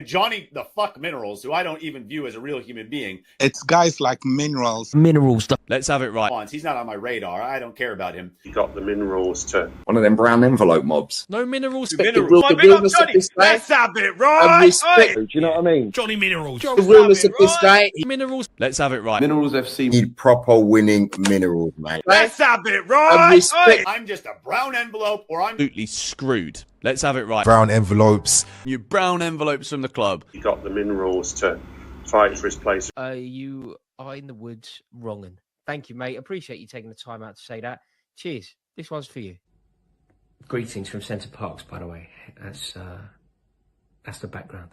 Johnny the fuck Minerals, who I don't even view as a real human being. It's guys like Minerals. Minerals. Let's have it right. He's not on my radar. I don't care about him. You got the Minerals too. One of them brown envelope mobs. No Minerals. Minerals. Let's have it right. Do you know what I mean? Johnny Minerals. The realness of this guy. Minerals. Let's have it right. Minerals FC need proper winning Minerals, mate. Let's have it right. I'm just a brown envelope, or I'm Absolutely screwed. Let's have it right. Brown envelopes. You brown envelopes from the club. You got the Minerals to fight for his place. You are in the woods wronging. Thank you, mate. Appreciate you taking the time out to say that. Cheers. This one's for you. Greetings from Centre Parks, by the way. That's the background.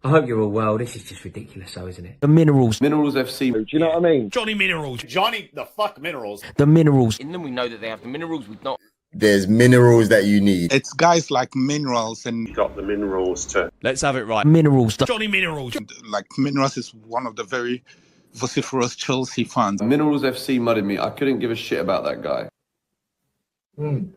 I hope you're all well. This is just ridiculous, though, isn't it? The Minerals. Minerals FC. Do you know what I mean? Johnny Minerals. Johnny the fuck Minerals. The Minerals. In them, we know that they have the minerals. We've not. There's minerals that you need. It's guys like Minerals and You got the Minerals too. Let's have it right. Minerals. Johnny Minerals. like Minerals is one of the very vociferous Chelsea fans. Minerals FC mudded me. I couldn't give a shit about that guy. Let's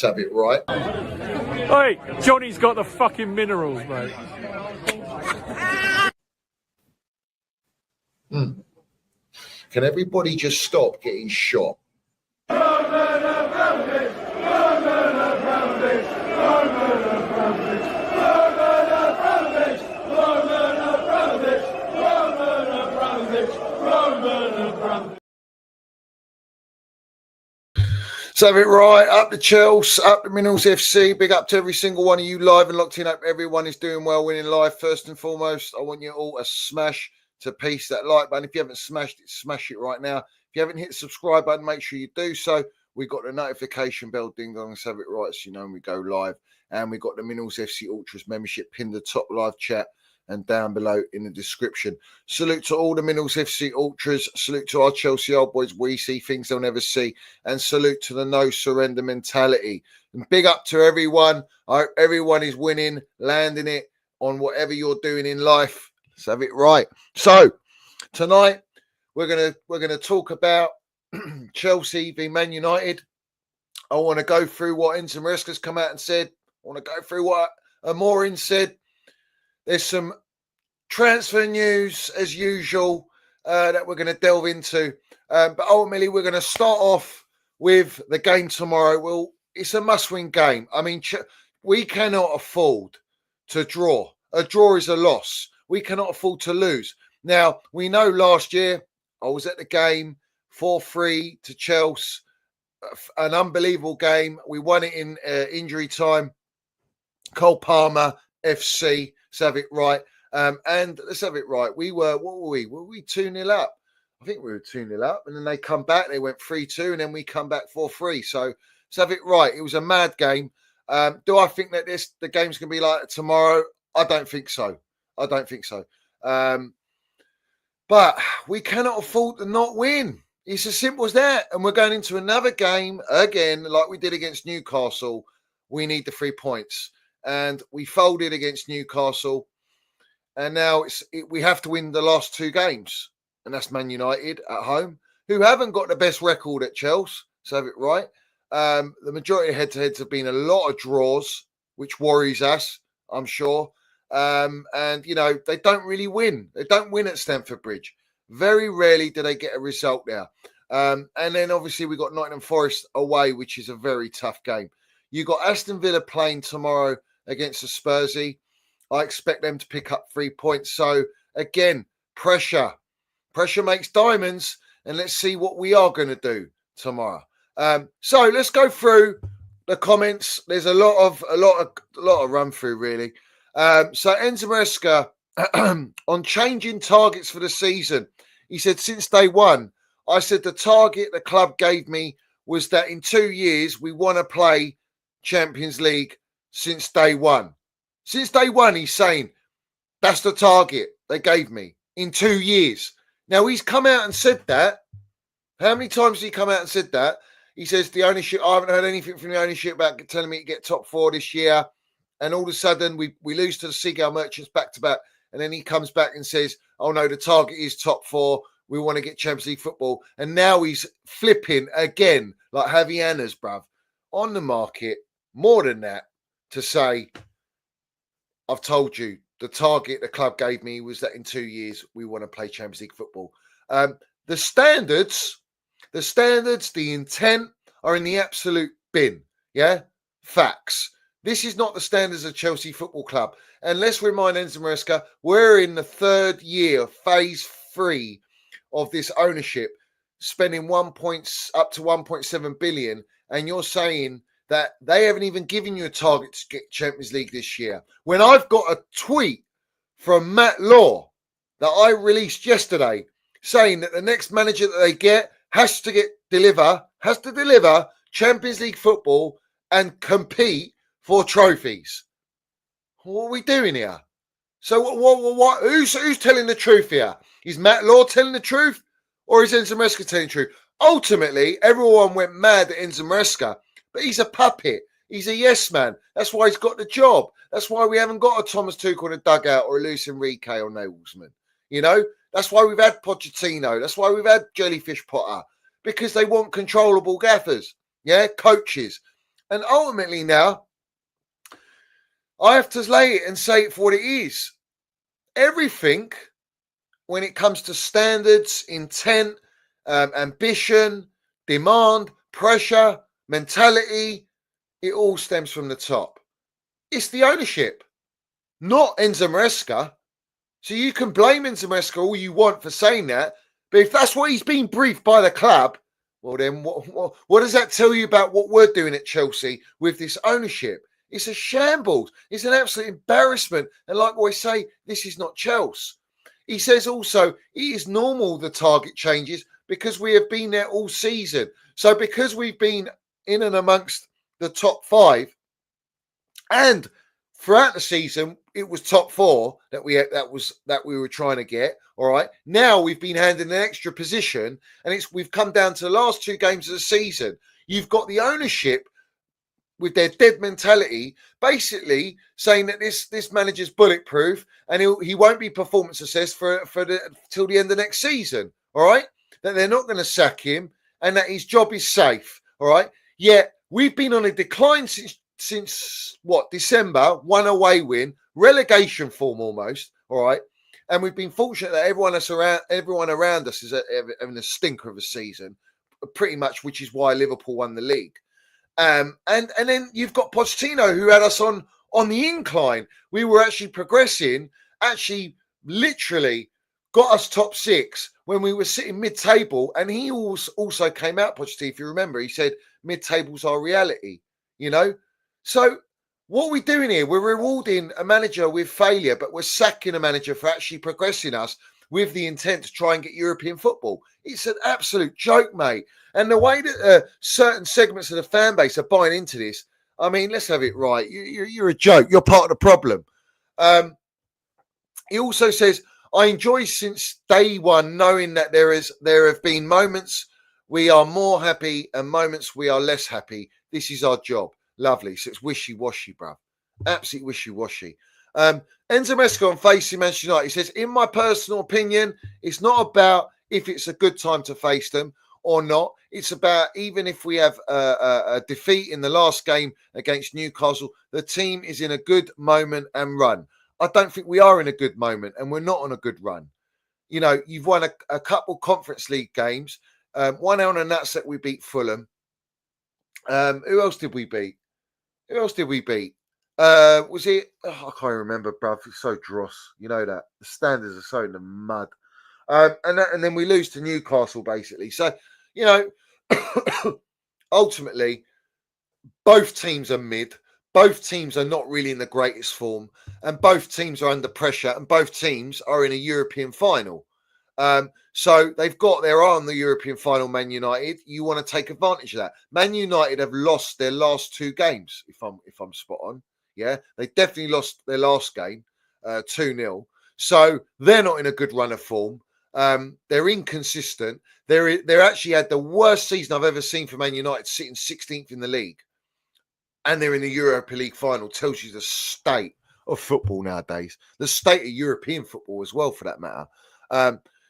have it right. Hey, Johnny's got the fucking minerals, mate. Can everybody just stop getting shot? Let's have it right. Up the Chelsea, up the Minerals FC. Big up to every single one of you live and locked in. Up everyone is doing well, winning live. First and foremost, I want you all to smash to piece that like button. If you haven't smashed it, smash it right now. If you haven't hit the subscribe button, make sure you do so. We've got the notification bell ding dong. Let's have it right, so you know when we go live. And we've got the Minerals FC Ultras membership pinned the top live chat and down below in the description. Salute to all the Minerals FC Ultras. Salute to our Chelsea old boys. We see things they'll never see. And salute to the no surrender mentality. And big up to everyone. I hope everyone is winning, landing it on whatever you're doing in life. Let's have it right. So tonight we're gonna talk about Chelsea v Man United. I want to go through what Enzo Maresca's come out and said. I want to go through what Amorim said. There's some transfer news as usual that we're going to delve into. But ultimately, we're going to start off with the game tomorrow. Well, it's a must-win game. I mean, we cannot afford to draw. A draw is a loss. We cannot afford to lose. Now, we know last year, I was at the game, 4-3 to Chelsea. An unbelievable game. We won it in injury time. Cole Palmer, FC. Let's have it right. And let's have it right. We were, what were we? Were we 2-0 up? I think we were 2-0 up. And then they come back. They went 3-2. And then we come back 4-3. So let's have it right. It was a mad game. Do I think that the game's going to be like that tomorrow? I don't think so. I don't think so. But we cannot afford to not win. It's as simple as that. And we're going into another game again, like we did against Newcastle. We need the 3 points. And we folded against Newcastle. And now we have to win the last 2 games. And that's Man United at home, who haven't got the best record at Chelsea. So have it right. The majority of head-to-heads have been a lot of draws, which worries us, I'm sure. And, you know, they don't really win. They don't win at Stamford Bridge. Very rarely do they get a result there. And then, obviously, we got Nottingham Forest away, which is a very tough game. You got Aston Villa playing tomorrow against the Spursy. I expect them to pick up 3 points. So, again, pressure. Pressure makes diamonds. And let's see what we are going to do tomorrow. So, let's go through the comments. There's a lot of run through, really. So Enzo Maresca on changing targets for the season. He said, since day one, I said the target the club gave me was that in 2 years, we want to play Champions League since day one. Since day one, he's saying that's the target they gave me in 2 years. Now, he's come out and said that. How many times has he come out and said that? He says the ownership, I haven't heard anything from the ownership about telling me to get top 4 this year. And all of a sudden, we lose to the Seagull Merchants back-to-back. And then he comes back and says, oh, no, the target is top 4. We want to get Champions League football. And now he's flipping again like Javi Annas, bruv. on the market more than that to say, I've told you, the target the club gave me was that in 2 years we want to play Champions League football. The standards, the intent are in the absolute bin. Yeah, facts. This is not the standards of Chelsea Football Club. And let's remind Enzo Maresca, we're in the 3rd year, phase 3 of this ownership, spending up to 1.7 billion, and you're saying that they haven't even given you a target to get Champions League this year. When I've got a tweet from Matt Law that I released yesterday saying that the next manager that they get has to deliver Champions League football and compete for trophies. What are we doing here? So what? Who's telling the truth here? Is Matt Law telling the truth, or is Enzo Maresca telling the truth? Ultimately, everyone went mad at Enzo Maresca, but he's a puppet. He's a yes man. That's why he's got the job. That's why we haven't got a Thomas Tuchel in a dugout or a Luis Enrique or Nagelsmann. You know, that's why we've had Pochettino. That's why we've had Jellyfish Potter, because they want controllable gaffers, coaches. And ultimately now, I have to lay it and say it for what it is. Everything, when it comes to standards, intent, ambition, demand, pressure, mentality, it all stems from the top. It's the ownership, not Enzo Maresca. So you can blame Enzo Maresca all you want for saying that, but if that's what he's been briefed by the club, well then what does that tell you about what we're doing at Chelsea with this ownership? It's a shambles. It's an absolute embarrassment. And like I say, this is not Chelsea. He says also, it is normal the target changes because we have been there all season. So because we've been in and amongst the top 5, and throughout the season it was top 4 that we were trying to get. All right. Now we've been handed an extra position, and we've come down to the last 2 games of the season. You've got the ownership with their dead mentality, basically saying that this manager's bulletproof and he won't be performance assessed till the end of next season. All right, that they're not going to sack him and that his job is safe. All right, yet we've been on a decline since December, 1 away win, relegation form almost. All right, and we've been fortunate that everyone around us is having a stinker of a season, pretty much, which is why Liverpool won the league. And then you've got Pochettino, who had us on the incline. We were actually progressing, literally got us top 6 when we were sitting mid-table. And he also came out, Pochettino, if you remember, he said mid-table's our reality, you know? So what are we doing here? We're rewarding a manager with failure, but we're sacking a manager for actually progressing us with the intent to try and get European football. It's an absolute joke, mate. And the way that certain segments of the fan base are buying into this, I mean, let's have it right. You're a joke. You're part of the problem. He also says, I enjoy since day one knowing that there have been moments we are more happy and moments we are less happy. This is our job. Lovely. So it's wishy-washy, bruv. Absolutely wishy-washy. Enzo Maresca on Facing Manchester United, he says, in my personal opinion, it's not about if it's a good time to face them or not. It's about even if we have a defeat in the last game against Newcastle, the team is in a good moment and run. I don't think we are in a good moment and we're not on a good run. You know, you've won a couple Conference League games. One out on the nuts that we beat Fulham. Who else did we beat? Was it? Oh, I can't remember, bruv. It's so dross. You know that. The standards are so in the mud. And then we lose to Newcastle, basically. So, you know, ultimately, both teams are mid. Both teams are not really in the greatest form. And both teams are under pressure. And both teams are in a European final. So they've got their eye on the European final, Man United. You want to take advantage of that. Man United have lost their last 2 games, if I'm spot on. Yeah, they definitely lost their last game, 2-0. So they're not in a good run of form. They're inconsistent. They're actually had the worst season I've ever seen for Man United, sitting 16th in the league. And they're in the Europa League final. Tells you the state of football nowadays. The state of European football as well, for that matter.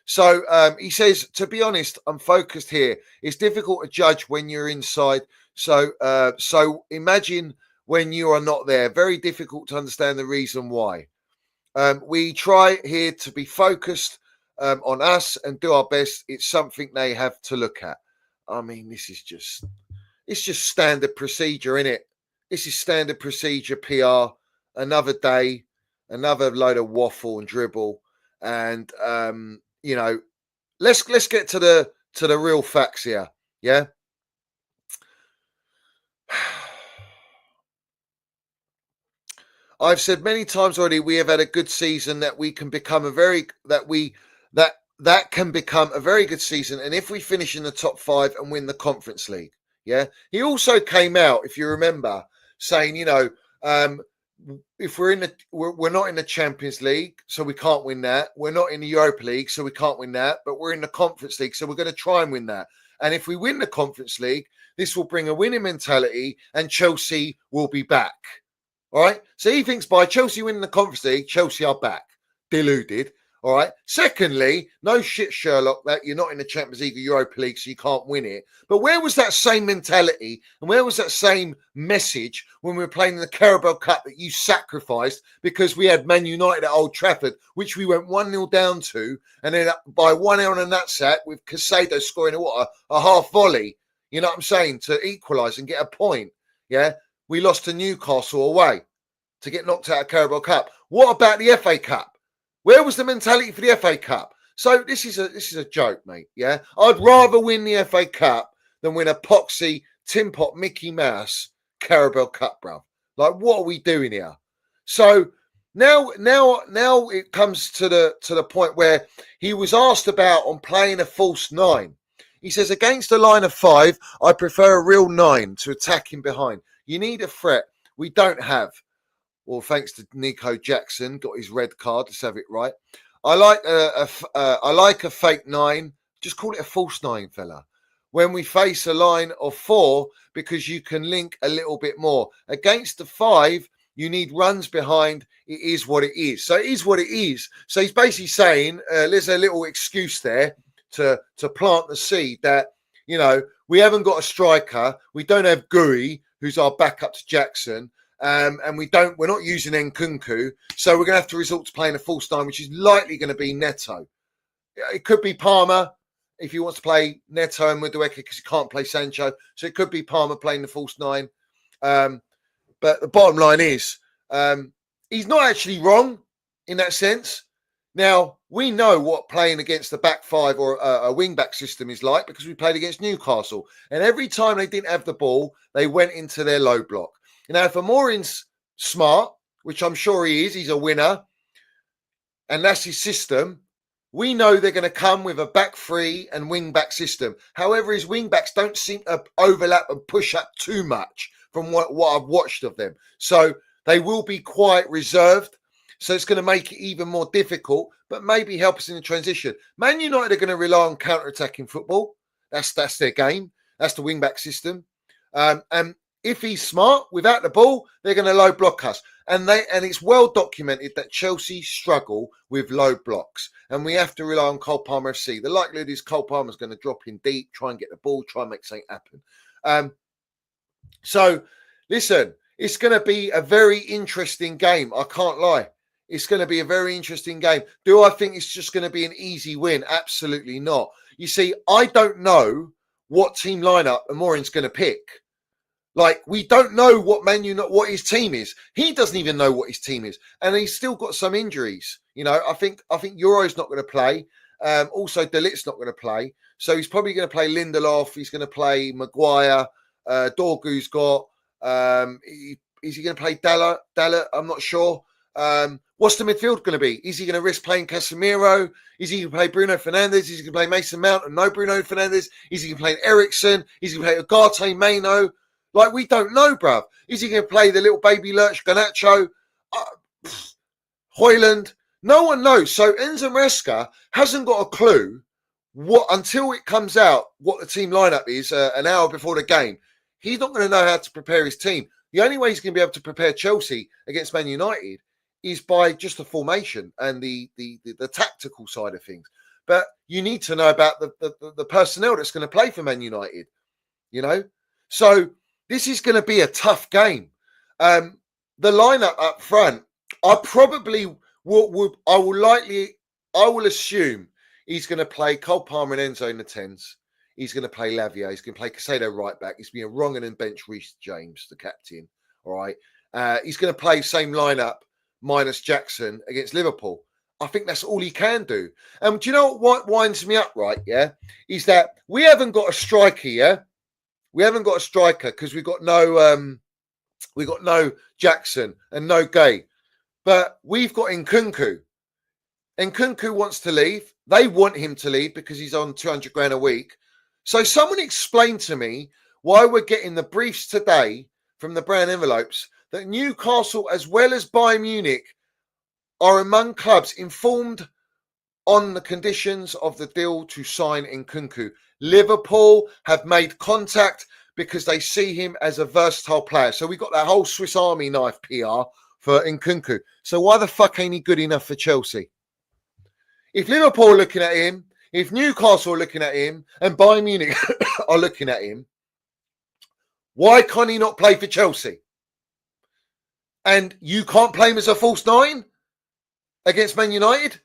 So he says, to be honest, I'm focused here. It's difficult to judge when you're inside So imagine when you are not there. Very difficult to understand the reason why. We try here to be focused on us and do our best. It's something they have to look at. I mean, it's just standard procedure, isn't it? This is standard procedure PR. Another day, another load of waffle and dribble. And, let's get to the real facts here. Yeah. I've said many times already, we have had a good season that we can become that can become a very good season. And if we finish in the top 5 and win the Conference League, yeah. He also came out, if you remember, saying, if we're not in the Champions League, so we can't win that. We're not in the Europa League, so we can't win that. But we're in the Conference League, so we're going to try and win that. And if we win the Conference League, this will bring a winning mentality, and Chelsea will be back. All right. So he thinks by Chelsea winning the Conference League, Chelsea are back. Deluded. All right. Secondly, no shit, Sherlock, that you're not in the Champions League or Europa League, so you can't win it. But where was that same mentality and where was that same message when we were playing in the Carabao Cup that you sacrificed because we had Man United at Old Trafford, which we went 1-0 down to, and then by 1-0 on a nutsack with Casado scoring a half volley, you know what I'm saying, to equalise and get a point. Yeah. We lost to Newcastle away to get knocked out of Carabao Cup. What about the FA Cup? Where was the mentality for the FA Cup? So this is a joke, mate. Yeah, I'd rather win the FA Cup than win a poxy Tin Pot Mickey Mouse Carabao Cup, bro. Like, what are we doing here? So now it comes to the point where he was asked about on playing a false 9. He says, against a line of 5, I prefer a real 9 to attack him behind. You need a threat. We don't have. Well, thanks to Nico Jackson, got his red card. Let's have it right. I like a fake 9. Just call it a false 9, fella. When we face a line of 4, because you can link a little bit more. Against the 5, you need runs behind. It is what it is. So it is what it is. So he's basically saying there's a little excuse there to plant the seed that, we haven't got a striker. We don't have Guri, who's our backup to Jackson. And we're not using Nkunku. So we're going to have to resort to playing a false 9, which is likely going to be Neto. It could be Palmer if he wants to play Neto and Madueke because he can't play Sancho. So it could be Palmer playing the false 9. But the bottom line is he's not actually wrong in that sense. Now, we know what playing against the back 5 or a wing-back system is like because we played against Newcastle. And every time they didn't have the ball, they went into their low block. Now, if Amorim's smart, which I'm sure he is, he's a winner, and that's his system, we know they're going to come with a back 3 and wing-back system. However, his wing-backs don't seem to overlap and push up too much from what I've watched of them. So they will be quite reserved. So it's going to make it even more difficult, but maybe help us in the transition. Man United are going to rely on counter-attacking football. That's their game. That's the wing-back system. And if he's smart, without the ball, they're going to low block us. And it's well documented that Chelsea struggle with low blocks. And we have to rely on Cole Palmer FC. The likelihood is Cole Palmer's going to drop in deep, try and get the ball, try and make something happen. So, listen, it's going to be a very interesting game. I can't lie. It's going to be a very interesting game. Do I think it's just going to be an easy win? Absolutely not. You see, I don't know what team lineup Amorim's going to pick. Like, we don't know what his team is. He doesn't even know what his team is. And he's still got some injuries. I think Euro's not going to play. Also, De Ligt's not going to play. So he's probably going to play Lindelof. He's going to play Maguire. Dorgu's got... is he going to play Dalla? I'm not sure. What's the midfield going to be? Is he going to risk playing Casemiro? Is he going to play Bruno Fernandes? Is he going to play Mason Mount and no Bruno Fernandes? Is he going to play Ericsson? Is he going to play Ugarte Mano? Like, we don't know, bruv. Is he going to play the little baby Lurch Garnacho? Hoyland? No one knows. So Enzo Maresca hasn't got a clue until it comes out what the team lineup is an hour before the game. He's not going to know how to prepare his team. The only way he's going to be able to prepare Chelsea against Man United is by just the formation and the tactical side of things. But you need to know about the personnel that's going to play for Man United, So this is going to be a tough game. The lineup up front, I probably I will assume he's going to play Cole Palmer and Enzo in the 10s. He's going to play Lavia. He's going to play Casado right back. He's going to be a Rongen and bench Reece James, the captain. All right. He's going to play same lineup minus Jackson against Liverpool. I think that's all he can do. Do you know what winds me up, right? Yeah, is that we haven't got a striker. Yeah, we haven't got a striker because we got no Jackson and no Gay, but we've got Nkunku. Nkunku wants to leave. They want him to leave because he's on 200 grand a week. So someone explain to me why we're getting the briefs today from the brown envelopes that Newcastle as well as Bayern Munich are among clubs informed on the conditions of the deal to sign Nkunku. Liverpool have made contact because they see him as a versatile player. So we got that whole Swiss Army knife PR for Nkunku. So why the fuck ain't he good enough for Chelsea? If Liverpool are looking at him, if Newcastle are looking at him, and Bayern Munich are looking at him, why can't he not play for Chelsea? And you can't play him as a false nine against Man United?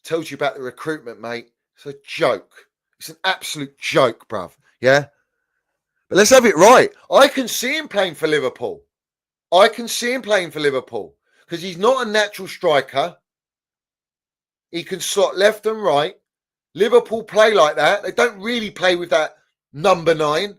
Tells you about the recruitment, mate. It's a joke. It's an absolute joke, bruv. Yeah? But let's have it right. I can see him playing for Liverpool. Because he's not a natural striker. He can slot left and right. Liverpool play like that. They don't really play with that number 9.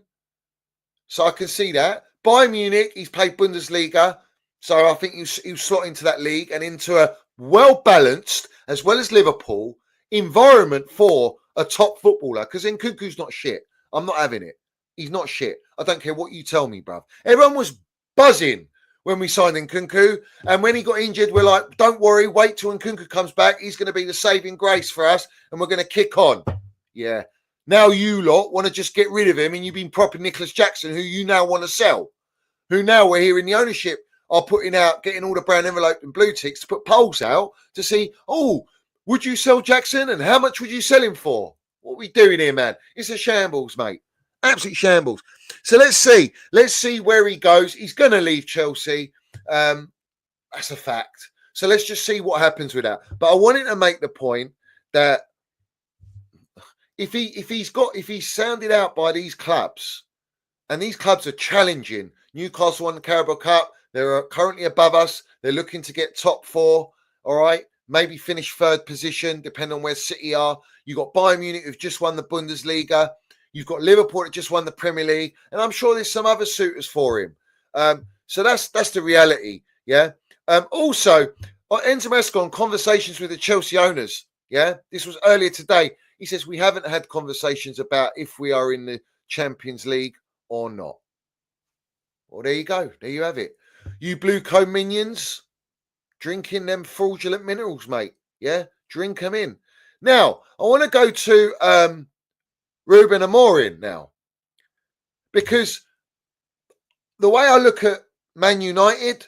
So I can see that. Bayern Munich, he's played Bundesliga. So I think he'll slot into that league and into a well-balanced, as well as Liverpool, environment for a top footballer. Because Nkunku's not shit. I'm not having it. He's not shit. I don't care what you tell me, bruv. Everyone was buzzing when we signed Nkunku. And when he got injured, we're like, don't worry, wait till Nkunku comes back. He's going to be the saving grace for us. And we're going to kick on. Yeah. Now you lot want to just get rid of him and you've been propping Nicholas Jackson, who you now want to sell. Who now we're hearing the ownership are putting out, getting all the brown envelope and blue ticks to put polls out to see, oh, would you sell Jackson? And how much would you sell him for? What are we doing here, man? It's a shambles, mate. Absolute shambles. So let's see. Let's see where he goes. He's going to leave Chelsea. That's a fact. So let's just see what happens with that. But I wanted to make the point that if he's sounded out by these clubs, and these clubs are challenging. Newcastle won the Carabao Cup. They're currently above us. They're looking to get top 4. All right. Maybe finish 3rd position, depending on where City are. You've got Bayern Munich, who've just won the Bundesliga. You've got Liverpool that just won the Premier League, and I'm sure there's some other suitors for him. So that's the reality, yeah. Also, Enzo Maresca on conversations with the Chelsea owners, yeah. This was earlier today. He says we haven't had conversations about if we are in the Champions League or not. Well, there you go. There you have it. You blue cone minions, drinking them fraudulent minerals, mate. Yeah, drink them in. Now, I want to go to Ruben Amorim now, because the way I look at Man United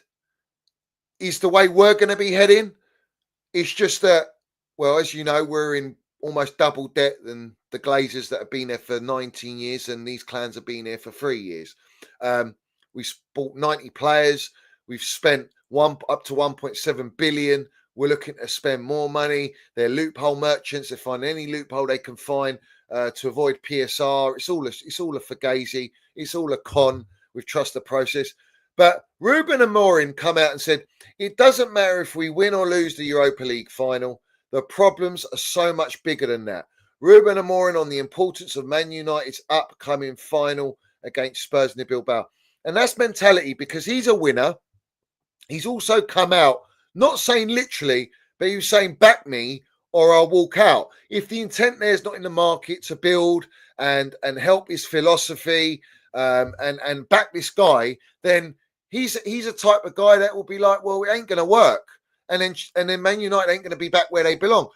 is the way we're going to be heading. It's just that, well, as you know, we're in almost double debt than the Glazers that have been there for 19 years, and these clans have been here for 3 years. We've bought 90 players. We've spent up to 1.7 billion. We're looking to spend more money. They're loophole merchants. They find any loophole they can find to avoid PSR. It's all a fugazi. It's all a con. We trust the process. But Ruben Amorim come out and said, it doesn't matter if we win or lose the Europa League final. The problems are so much bigger than that. Ruben Amorim on the importance of Man United's upcoming final against Spurs near Bilbao. And that's mentality, because he's a winner. He's also come out, not saying literally, but he was saying, back me or I'll walk out. If the intent there is not in the market to build and help his philosophy and back this guy, then he's a type of guy that will be like, well, it ain't going to work. And then Man United ain't going to be back where they belong.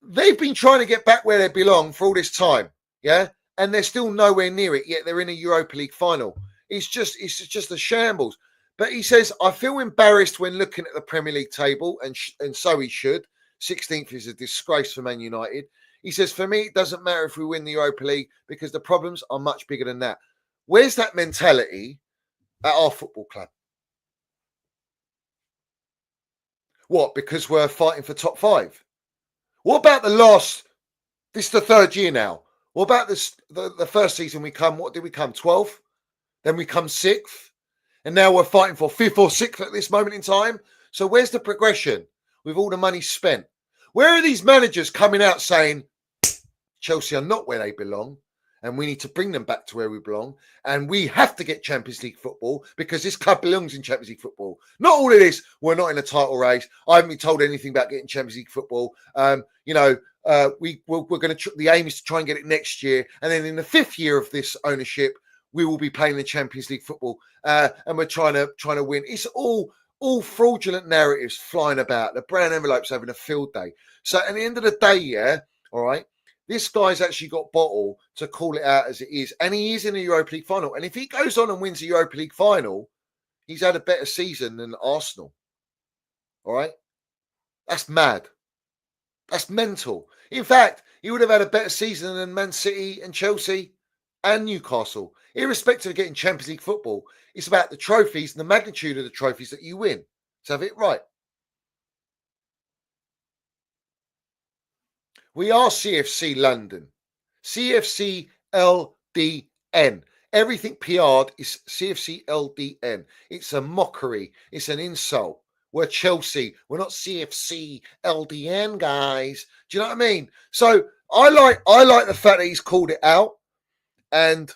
They've been trying to get back where they belong for all this time, yeah? And they're still nowhere near it, yet they're in a Europa League final. It's just a shambles. But he says, I feel embarrassed when looking at the Premier League table, and so he should. 16th is a disgrace for Man United. He says, for me, it doesn't matter if we win the Europa League because the problems are much bigger than that. Where's that mentality at our football club? What? Because we're fighting for top 5? What about this is the 3rd year now. What about the first season what did we come? 12th? Then we come 6th. And now we're fighting for 5th or 6th at this moment in time. So where's the progression with all the money spent? Where are these managers coming out saying, Chelsea are not where they belong, and we need to bring them back to where we belong, and we have to get Champions League football because this club belongs in Champions League football. Not all of this, we're not in a title race. I haven't been told anything about getting Champions League football. We're going to. The aim is to try and get it next year, and then in the 5th year of this ownership, we will be playing the Champions League football, and we're trying to win. It's all fraudulent narratives flying about. The brown envelope's having a field day. So at the end of the day, yeah, all right, this guy's actually got bottle to call it out as it is. And he is in the Europa League final. And if he goes on and wins the Europa League final, he's had a better season than Arsenal. All right? That's mad. That's mental. In fact, he would have had a better season than Man City and Chelsea and Newcastle. Irrespective of getting Champions League football, it's about the trophies and the magnitude of the trophies that you win. So have it right. We are CFC London. CFC LDN. Everything PR'd is CFC LDN. It's a mockery. It's an insult. We're Chelsea. We're not CFC LDN, guys. Do you know what I mean? So I like the fact that he's called it out, and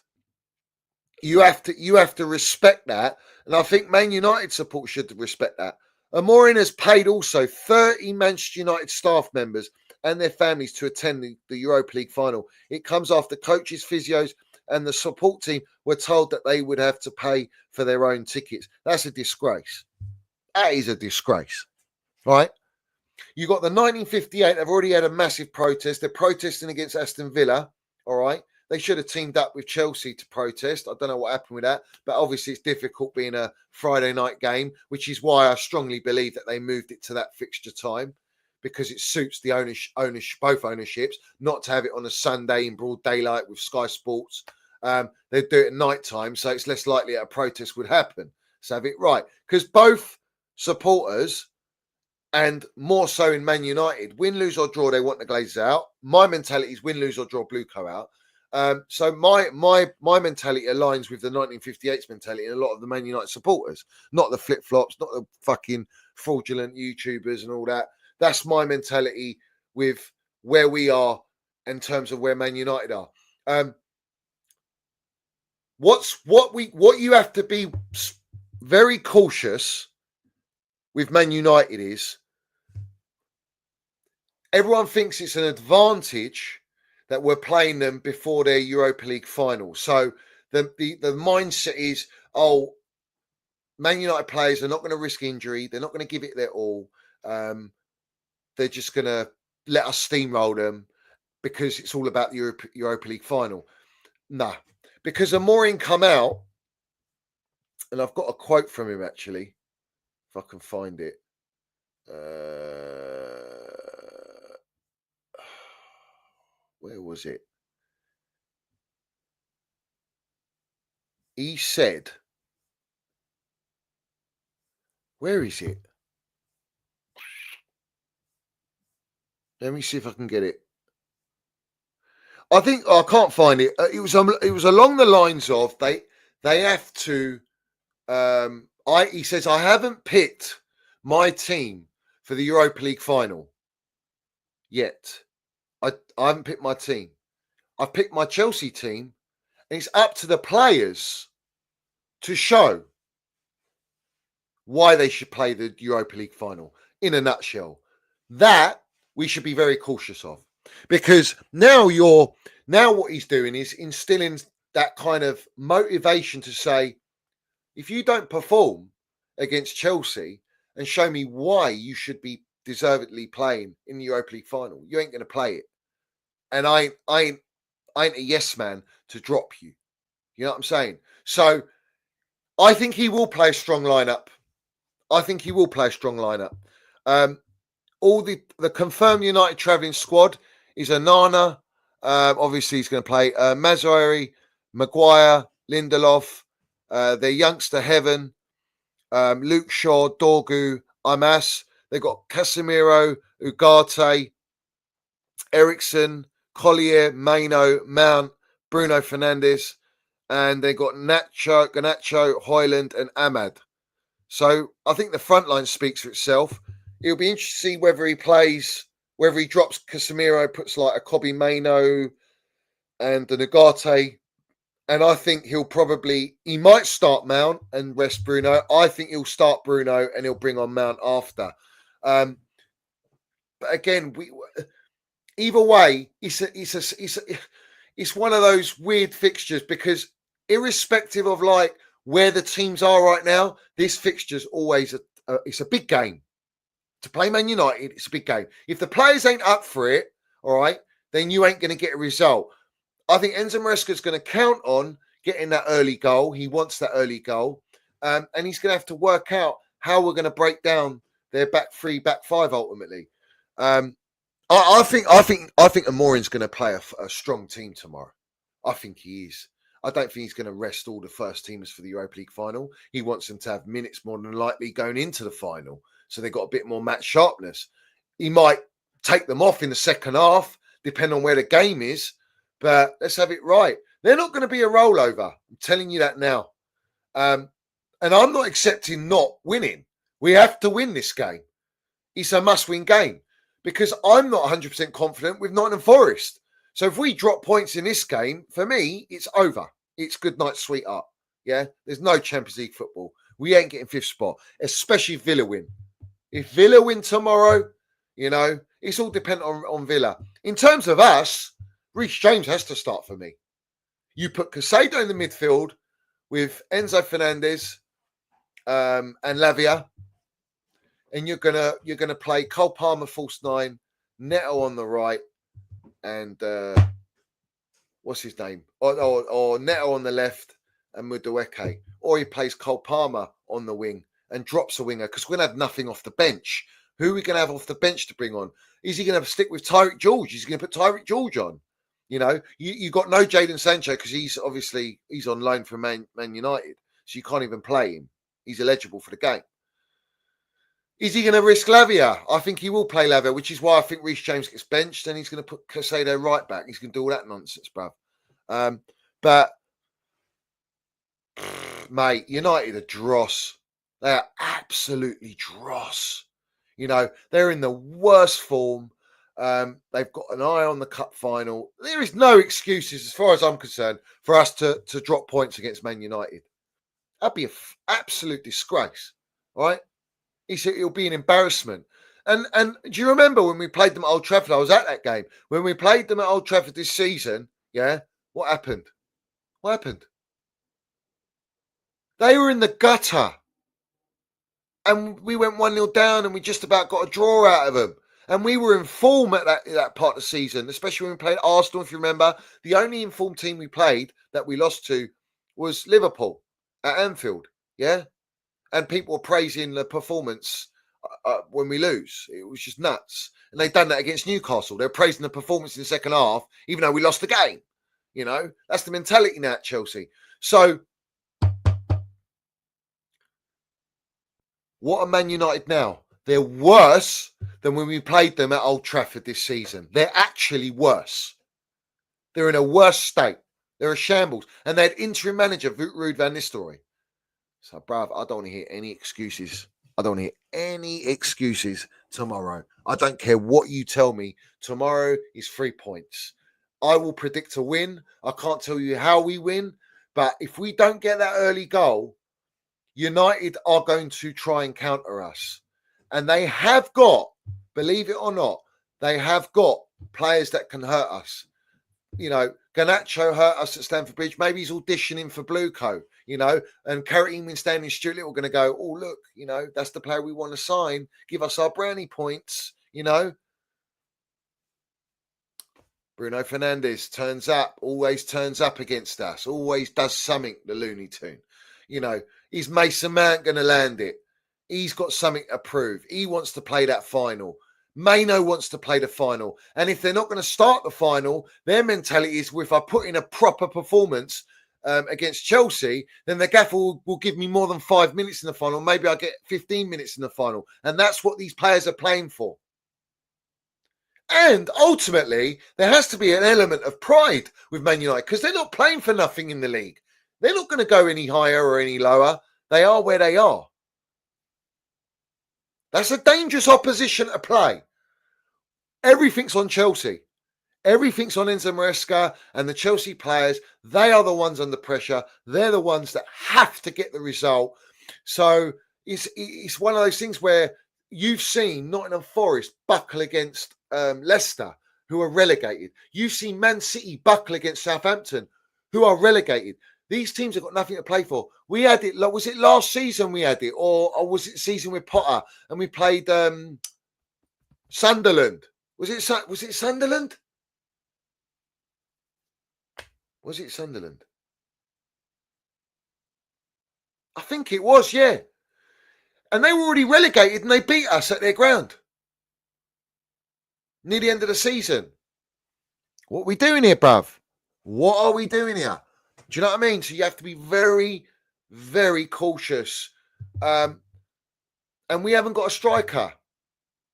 you have to respect that. And I think Man United support should respect that. Amorim has paid also 30 Manchester United staff members and their families to attend the Europa League final. It comes after coaches, physios, and the support team were told that they would have to pay for their own tickets. That's a disgrace. That is a disgrace, right? You got the 1958. They've already had a massive protest. They're protesting against Aston Villa, all right? They should have teamed up with Chelsea to protest. I don't know what happened with that, but obviously it's difficult being a Friday night game, which is why I strongly believe that they moved it to that fixture time, because it suits the both ownerships not to have it on a Sunday in broad daylight with Sky Sports. They do it at night time, so it's less likely that a protest would happen. So have it right, because both supporters, and more so in Man United, win, lose or draw, they want the Glazers out. My mentality is win, lose or draw, Blueco out. So my mentality aligns with the 1958's mentality and a lot of the Man United supporters, not the flip-flops, not the fucking fraudulent YouTubers and all that. That's my mentality with where we are in terms of where Man United are. What you have to be very cautious with Man United is everyone thinks it's an advantage that we're playing them before their Europa League final. So the mindset is, oh, Man United players are not going to risk injury. They're not going to give it their all. They're just going to let us steamroll them because it's all about the Europa League final. Nah, because Amorim come out, and I've got a quote from him actually, if I can find it. Where was it? He said, where is it? Let me see if I can get it. I think I can't find it. It was along the lines of they have to. He says, I haven't picked my team for the Europa League final yet. I haven't picked my team. I've picked my Chelsea team, and it's up to the players to show why they should play the Europa League final. In a nutshell, that we should be very cautious of, because now what he's doing is instilling that kind of motivation to say, if you don't perform against Chelsea and show me why you should be deservedly playing in the Europa League final, you ain't going to play it. And I ain't a yes man to drop you. You know what I'm saying? So I think he will play a strong lineup. All the confirmed United travelling squad is Onana. Obviously, he's going to play Mazzari, Maguire, Lindelof, their youngster Heaven, Luke Shaw, Dorgu, Imas. They've got Casemiro, Ugarte, Ericsson, Collier, Maino, Mount, Bruno Fernandes, and they've got Garnacho, Hoyland, and Ahmad. So I think the front line speaks for itself. It'll be interesting to see whether he plays, whether he drops Casemiro, puts like a Kobe Maino and the Ugarte. And I think he might start Mount and rest Bruno. I think he'll start Bruno and he'll bring on Mount after. But again, either way, it's one of those weird fixtures because irrespective of like where the teams are right now, this fixture's always it's a big game. To play Man United, it's a big game. If the players ain't up for it, all right, then you ain't going to get a result. I think Enzo Maresca is going to count on getting that early goal. He wants that early goal. And he's going to have to work out how we're going to break down their back three, back five ultimately. I think Amorim's going to play a strong team tomorrow. I think he is. I don't think he's going to rest all the first teamers for the Europa League final. He wants them to have minutes more than likely going into the final. So they've got a bit more match sharpness. He might take them off in the second half, depending on where the game is. But let's have it right. They're not going to be a rollover. I'm telling you that now. And I'm not accepting not winning. We have to win this game. It's a must-win game because I'm not 100% confident with Nottingham Forest. So if we drop points in this game, for me, it's over. It's good night, sweetheart. Yeah, there's no Champions League football. We ain't getting fifth spot, especially if Villa win. If Villa win tomorrow, it's all dependent on Villa. In terms of us, Reece James has to start for me. You put Caicedo in the midfield with Enzo Fernandez and Lavia, and you're gonna play Cole Palmer false nine, Neto on the right, and what's his name? Or Neto on the left and Mudueke. Or he plays Cole Palmer on the wing and drops a winger because we're going to have nothing off the bench. Who are we going to have off the bench to bring on? Is he going to stick with Tyreek George? Is he going to put Tyreek George on? You got no Jadon Sancho because he's on loan from Man United. So you can't even play him. He's eligible for the game. Is he going to risk Lavia? I think he will play Lavia, which is why I think Reece James gets benched and he's going to put Caicedo right back. He's going to do all that nonsense, bruv. But, mate, United are dross. They are absolutely dross. They're in the worst form. They've got an eye on the cup final. There is no excuses, as far as I'm concerned, for us to drop points against Man United. That'd be an absolute disgrace, right? It'll be an embarrassment. And do you remember when we played them at Old Trafford? I was at that game. When we played them at Old Trafford this season, yeah, what happened? What happened? They were in the gutter. And we went 1-0 down and we just about got a draw out of them. And we were in form at that part of the season, especially when we played Arsenal, if you remember. The only informed team we played that we lost to was Liverpool at Anfield, yeah? And people were praising the performance when we lose. It was just nuts. And they've done that against Newcastle. They're praising the performance in the second half, even though we lost the game. That's the mentality now at Chelsea. So, what are Man United now? They're worse than when we played them at Old Trafford this season. They're actually worse. They're in a worse state. They're a shambles. And they had interim manager Ruud van Nistelrooy. So, bruv, I don't want to hear any excuses. I don't want to hear any excuses tomorrow. I don't care what you tell me. Tomorrow is 3 points. I will predict a win. I can't tell you how we win. But if we don't get that early goal, United are going to try and counter us. And they have got, believe it or not, they have got players that can hurt us. Garnacho hurt us at Stamford Bridge. Maybe he's auditioning for Blueco, and Karim and Stanley Stewart are going to go, oh, look, that's the player we want to sign. Give us our brownie points, Bruno Fernandes always turns up against us, always does something, the Looney Tune. Is Mason Mount going to land it? He's got something to prove. He wants to play that final. Maino wants to play the final. And if they're not going to start the final, their mentality is, well, if I put in a proper performance against Chelsea, then the gaffer will give me more than 5 minutes in the final. Maybe I get 15 minutes in the final. And that's what these players are playing for. And ultimately, there has to be an element of pride with Man United because they're not playing for nothing in the league. They're not going to go any higher or any lower. They are where they are. That's a dangerous opposition to play. Everything's on Chelsea. Everything's on Enzo Maresca and the Chelsea players. They are the ones under pressure. They're the ones that have to get the result. So it's one of those things where you've seen Nottingham Forest buckle against Leicester, who are relegated. You've seen Man City buckle against Southampton, who are relegated. These teams have got nothing to play for. We had it. Was it last season we had it, or was it season with Potter and we played Sunderland? Was it Sunderland? Was it Sunderland? I think it was, yeah. And they were already relegated and they beat us at their ground near the end of the season. What are we doing here, bruv? What are we doing here? Do you know what I mean? So you have to be very, very cautious. And we haven't got a striker.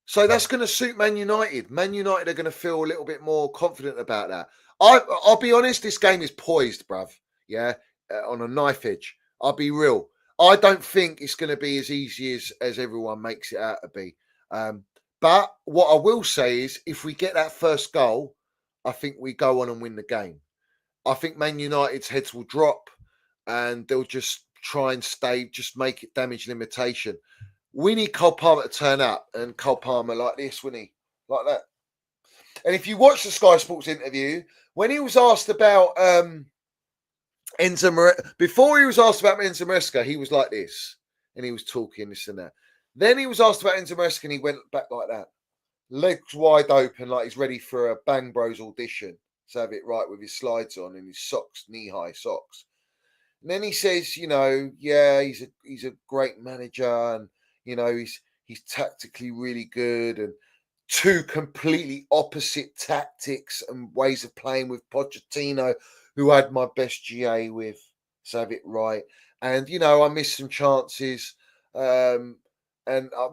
So that's going to suit Man United. Man United are going to feel a little bit more confident about that. I'll be honest, this game is poised, bruv. Yeah, on a knife edge. I'll be real. I don't think it's going to be as easy as everyone makes it out to be. But what I will say is, if we get that first goal, I think we go on and win the game. I think Man United's heads will drop and they'll just try and just make it damage limitation. We need Cole Palmer to turn up, and Cole Palmer like this, wouldn't he? Like that. And if you watch the Sky Sports interview, when he was asked about Enzo Maresca, before he was asked about Enzo Maresca, he was like this, and he was talking this and that. Then he was asked about Enzo Maresca, and he went back like that, legs wide open, like he's ready for a Bang Bros audition. To have it right with his slides on and his socks, knee-high socks. And then he says, yeah, he's a great manager, and he's tactically really good, and two completely opposite tactics and ways of playing with Pochettino, who had my best GA with, to have it right. And I missed some chances, and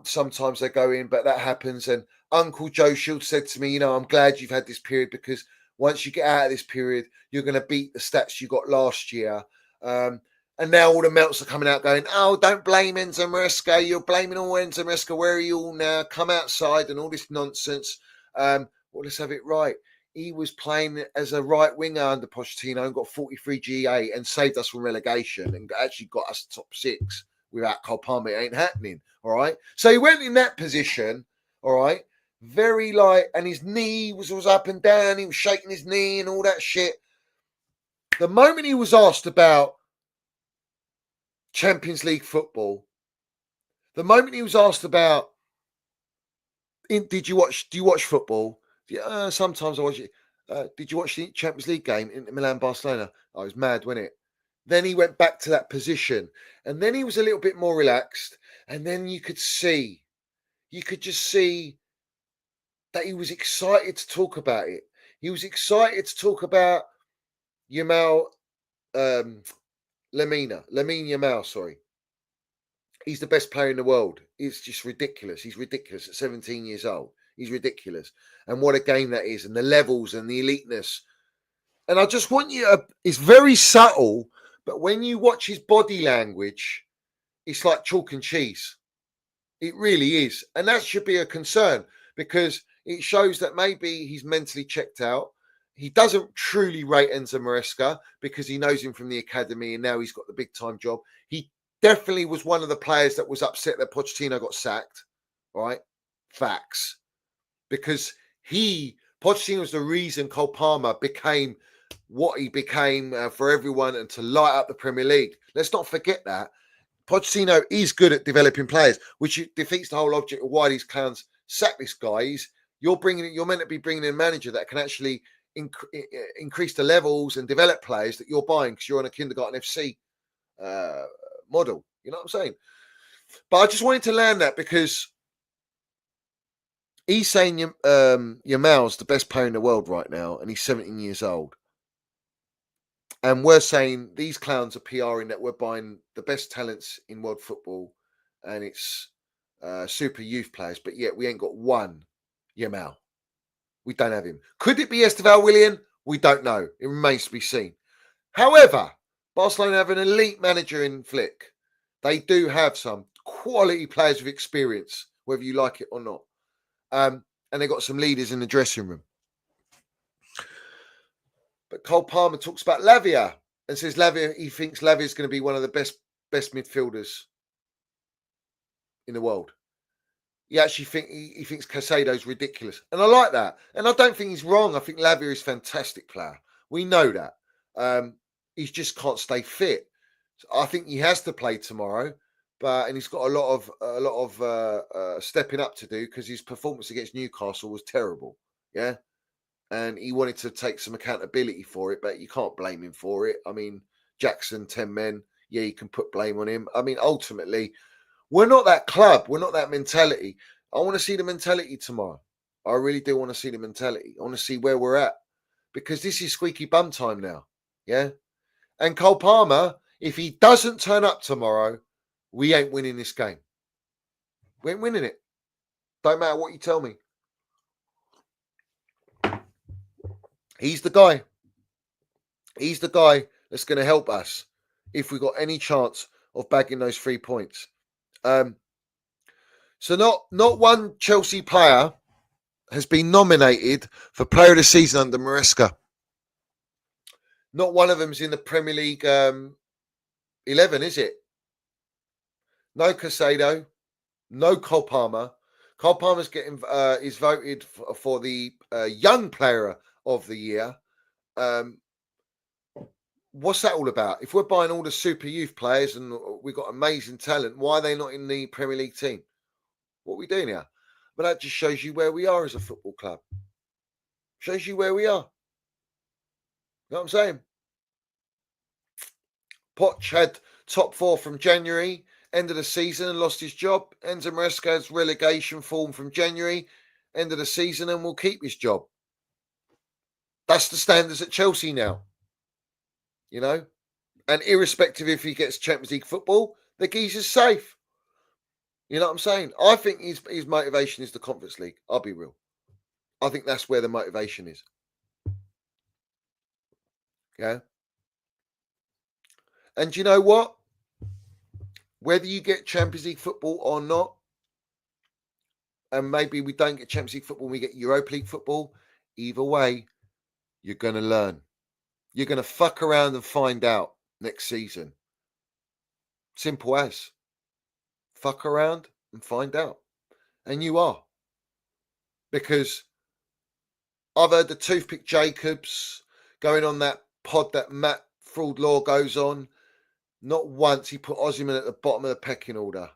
sometimes they go in, but that happens. And Uncle Joe Shields said to me, I'm glad you've had this period, because once you get out of this period, you're going to beat the stats you got last year. And now all the melts are coming out going, oh, don't blame Enzo Maresca. You're blaming all Enzo Maresca. Where are you all now? Come outside and all this nonsense. Well, let's have it right. He was playing as a right winger under Pochettino and got 43 GA and saved us from relegation and actually got us top 6 without Cole Palmer. It ain't happening. All right. So he went in that position. All right. Very light, and his knee was up and down. He was shaking his knee and all that shit. The moment he was asked about Champions League football, the moment he was asked about, do you watch football? Yeah, sometimes I watch it. Did you watch the Champions League game in Milan-Barcelona? I was mad, wasn't it? Then he went back to that position, and then he was a little bit more relaxed, and then you could just see that he was excited to talk about it. He was excited to talk about Lamine Yamal, sorry. He's the best player in the world. It's just ridiculous. He's ridiculous at 17 years old. He's ridiculous. And what a game that is, and the levels and the eliteness. And I just want you to, it's very subtle, but when you watch his body language, it's like chalk and cheese. It really is. And that should be a concern, because it shows that maybe he's mentally checked out. He doesn't truly rate Enzo Maresca because he knows him from the academy and now he's got the big time job. He definitely was one of the players that was upset that Pochettino got sacked. Right? Facts. Because Pochettino was the reason Cole Palmer became what he became for everyone and to light up the Premier League. Let's not forget that. Pochettino is good at developing players, which defeats the whole object of why these clowns sack this guy. You're meant to be bringing in a manager that can actually increase the levels and develop players that you're buying because you're on a kindergarten FC model. You know what I'm saying? But I just wanted to land that because He's saying Yamal's the best player in the world right now, and he's 17 years old. And we're saying these clowns are PRing that we're buying the best talents in world football, and it's super youth players, but yet we ain't got one Yamal. We don't have him. Could it be Esteval Willian? We don't know. It remains to be seen. However, Barcelona have an elite manager in Flick. They do have some quality players with experience, whether you like it or not. And they've got some leaders in the dressing room. But Cole Palmer talks about Lavia and says he thinks Lavia is going to be one of the best midfielders in the world. He actually thinks Casado's ridiculous. And I like that. And I don't think he's wrong. I think Lavia is a fantastic player. We know that. He just can't stay fit. So I think he has to play tomorrow. And he's got a lot of stepping up to do because his performance against Newcastle was terrible. Yeah. And he wanted to take some accountability for it, but you can't blame him for it. I mean, Jackson, 10 men. Yeah, you can put blame on him. I mean, ultimately, we're not that club. We're not that mentality. I want to see the mentality tomorrow. I really do want to see the mentality. I want to see where we're at because this is squeaky bum time now. Yeah. And Cole Palmer, if he doesn't turn up tomorrow, we ain't winning this game. We ain't winning it. Don't matter what you tell me. He's the guy. He's the guy that's going to help us if we got any chance of bagging those 3 points. So not one Chelsea player has been nominated for Player of the Season under Maresca. Not one of them's in the Premier League 11, is it? No Casado, no Cole Palmer. Cole Palmer's is voted for the Young Player of the Year. What's that all about? If we're buying all the super youth players and we've got amazing talent, why are they not in the Premier League team? What are we doing here? But that just shows you where we are as a football club. Shows you where we are. You know what I'm saying? Poch had top 4 from January, end of the season, and lost his job. Enzo Maresca has relegation form from January, end of the season, and will keep his job. That's the standards at Chelsea now. You know? And irrespective if he gets Champions League football, the geezer's safe. You know what I'm saying? I think his motivation is the Conference League. I'll be real. I think that's where the motivation is. Yeah? And do you know what? Whether you get Champions League football or not, and maybe we don't get Champions League football, we get Europa League football, either way, you're going to learn. You're going to fuck around and find out next season. Simple as. Fuck around and find out. And you are. Because I've heard the Toothpick Jacobs going on that pod that Matt Fraud Law goes on. Not once he put Osimhen at the bottom of the pecking order.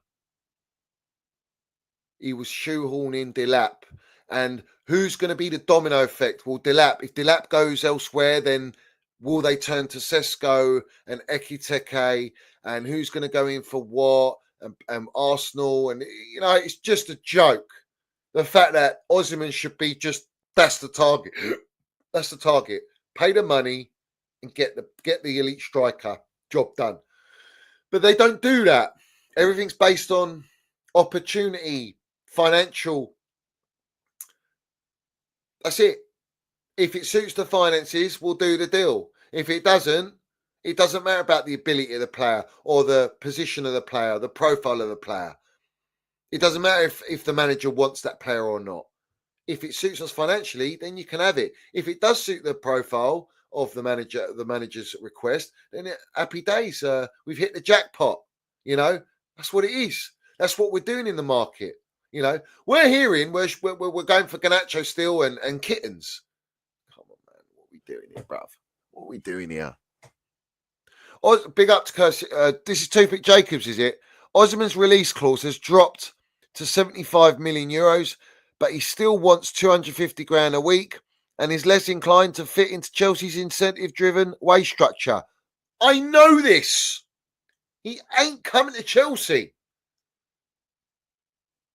He was shoehorning Delap. And who's going to be the domino effect? Well, Delap. If Delap goes elsewhere, then will they turn to Sesko and Ekiteke? And who's going to go in for what? And Arsenal. And, you know, it's just a joke. The fact that Osimhen should be just, that's the target. That's the target. Pay the money and get the elite striker. Job done. But they don't do that. Everything's based on opportunity, financial. That's it. If it suits the finances, we'll do the deal. If it doesn't matter about the ability of the player or the position of the player, the profile of the player. It doesn't matter if the manager wants that player or not. If it suits us financially, then you can have it. If it does suit the profile of the manager's request, then happy days. We've hit the jackpot. You know, that's what it is. That's what we're doing in the market. You know, we're hearing we're going for Garnacho still and kittens. Come on, man, what are we doing here, bruv? What are we doing here? Big up to Curse. This is Toothpick Jacobs, is it? Osimhen's release clause has dropped to 75 million euros, but he still wants 250 grand a week and is less inclined to fit into Chelsea's incentive-driven wage structure. I know this. He ain't coming to Chelsea.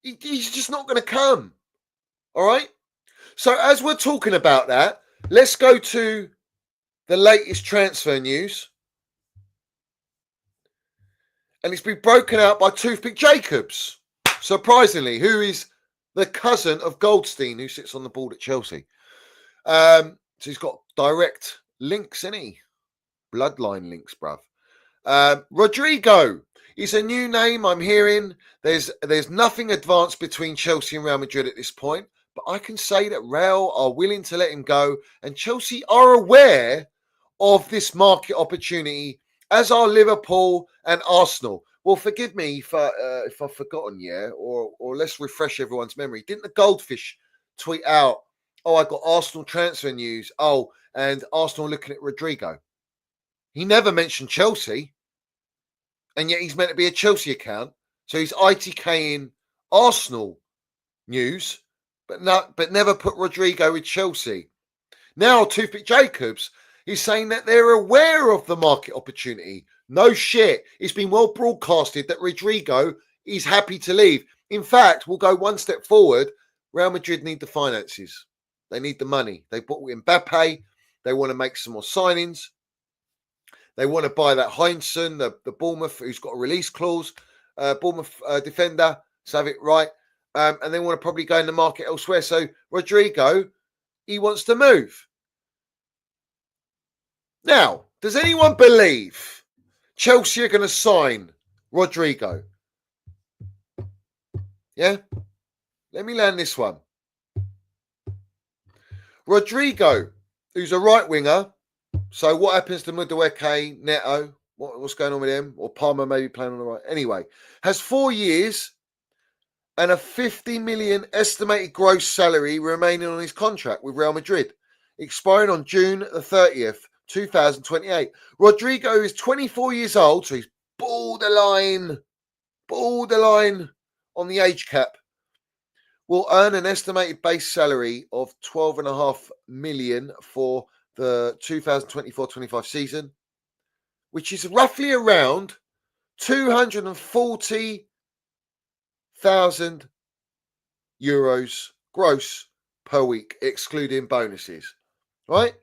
He's just not going to come. All right. So as we're talking about that, let's go to the latest transfer news. And it's been broken out by Toothpick Jacobs, surprisingly, who is the cousin of Goldstein, who sits on the board at Chelsea. So he's got direct links, isn't he? Bloodline links, bruv. Rodrygo is a new name I'm hearing. There's nothing advanced between Chelsea and Real Madrid at this point, but I can say that Real are willing to let him go, and Chelsea are aware of this market opportunity, as are Liverpool and Arsenal. Well, forgive me if I've forgotten, or let's refresh everyone's memory. Didn't the Goldfish tweet out, "Oh, I got Arsenal transfer news. Oh, and Arsenal looking at Rodrygo." He never mentioned Chelsea, and yet he's meant to be a Chelsea account. So he's ITKing Arsenal news, but never put Rodrygo with Chelsea. Now, Toothpick Jacobs is saying that they're aware of the market opportunity. No shit. It's been well broadcasted that Rodrygo is happy to leave. In fact, we'll go one step forward. Real Madrid need the finances. They need the money. They bought Mbappe. They want to make some more signings. They want to buy that Heinsohn, the Bournemouth, who's got a release clause, Bournemouth defender, so have it right. And they want to probably go in the market elsewhere. So Rodrygo, he wants to move. Now, does anyone believe Chelsea are going to sign Rodrygo? Yeah? Let me land this one. Rodrygo, who's a right winger. So what happens to Madueke, Neto? What's going on with him? Or Palmer maybe playing on the right. Anyway, has 4 years and a 50 million estimated gross salary remaining on his contract with Real Madrid, expiring on June the 30th, 2028. Rodrygo is 24 years old, so he's borderline on the age cap. Will earn an estimated base salary of 12.5 million for the 2024-25 season, which is roughly around 240,000 euros gross per week, excluding bonuses. Right?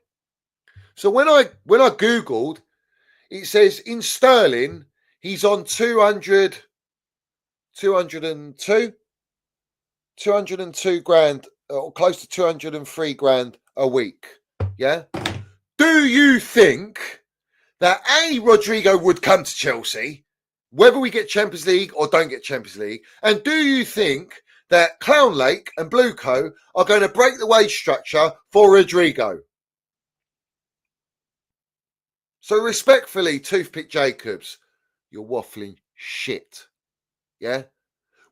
So when I Googled, it says in sterling, he's on 202 grand, or close to 203 grand a week. Yeah. Do you think that Rodrygo would come to Chelsea, whether we get Champions League or don't get Champions League? And do you think that Clown Lake and Blueco are going to break the wage structure for Rodrygo? So respectfully, Toothpick Jacobs, you're waffling shit. Yeah?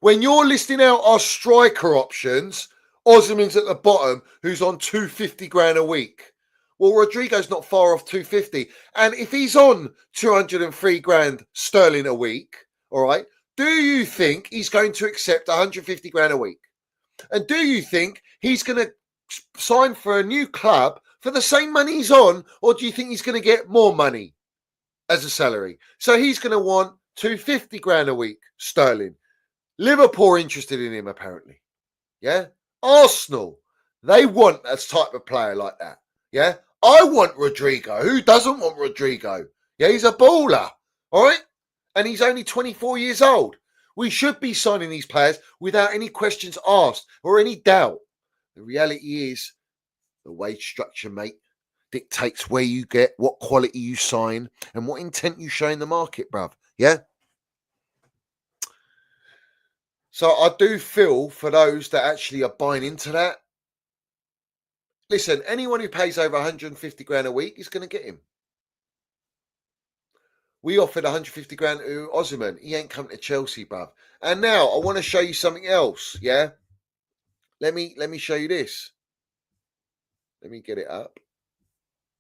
When you're listing out our striker options, Osimhen's at the bottom, who's on 250 grand a week. Well, Rodrygo's not far off 250. And if he's on 203 grand sterling a week, all right, do you think he's going to accept 150 grand a week? And do you think he's going to sign for a new club for the same money he's on, or do you think he's going to get more money as a salary? So he's going to want 250 grand a week sterling. Liverpool are interested in him, apparently. Yeah? Arsenal, they want a type of player like that. Yeah? I want Rodrygo. Who doesn't want Rodrygo? Yeah, he's a baller. All right? And he's only 24 years old. We should be signing these players without any questions asked or any doubt. The reality is the wage structure, mate, dictates where you get, what quality you sign, and what intent you show in the market, bruv. Yeah? So I do feel for those that actually are buying into that. Listen, anyone who pays over 150 grand a week is going to get him. We offered 150 grand to Osimhen. He ain't coming to Chelsea, bruv. And now I want to show you something else, yeah? Let me show you this. Let me get it up.